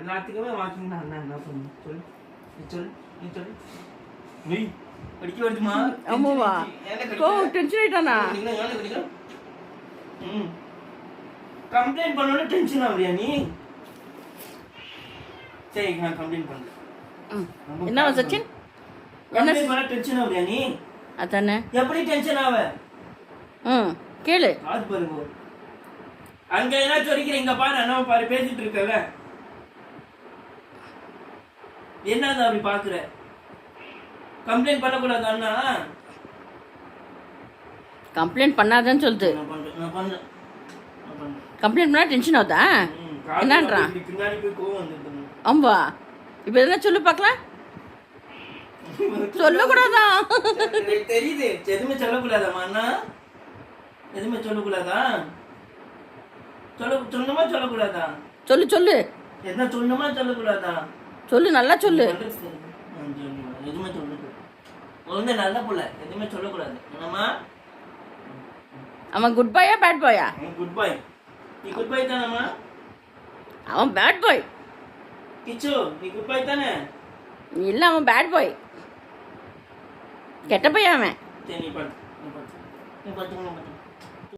எல்லாத்துக்குமே வாக்கிங் தான். என்ன பண்ணணும் சொல்லு, நீ சொல்லு, நீ சொல்லு. நீ படிக்க வருதுமா? ஆமாவா? டென்ஷன் ஆயிட்டானா? கம்ப்ளைண்ட் பண்ணோட டென்ஷன் ஆகுறியா நீ? சரி நான் கம்ப்ளைண்ட் பண்றேன். என்ன சச்சின்? என்ன பண்ண டென்ஷன் ஆகுறியா நீ? அதானே. எப்படி டென்ஷன் ஆவ? கேளு. அது பாருங்க. அங்க என்ன சொல்லிக்கிற, இங்க பாரு அண்ணா பாரு பேசிட்டு இருக்கல. என்னது அப்படி பாக்குற? கம்ப்ளைண்ட் பண்ணக்கூடாது அண்ணா. கம்ப்ளைண்ட் பண்ணாதன்னு சொல்லுது. கம்ப்ளைண்ட் பண்ணா டென்ஷன் ஆகுதா? என்னன்றான்? பின்னாடி போய் கோவம் வந்துருது. ஆம்பா இப்போ என்ன சொல்லு பார்க்கலாம். சொல்லக்கூடாதா? தெரியுது. எதுவுமே சொல்லக்கூடாதாமா அண்ணா? எதுவுமே சொல்லக்கூடாதா? சொல்லணுமா சொல்லக்கூடாதா? சொல்லு சொல்லு. என்ன சொல்லணுமா சொல்லக்கூடாதா? சொல்லு, நல்லா சொல்லு. எதுவுமே சொல்லு. ஒழுங்கா நல்ல புள்ள, எதுவுமே சொல்லக்கூடாது. என்னம்மா? அவன் குட் பாயா பேட் பாயா? குட் பாய். நீ குட் பாய் தானம்மா? அவன் பேட் பாய். கிச்சு நீ குட் பாய் தானே? இல்லை, அவன் பேட் பாய், கெட்ட பையன் அவன். சரி நீ பாத்து.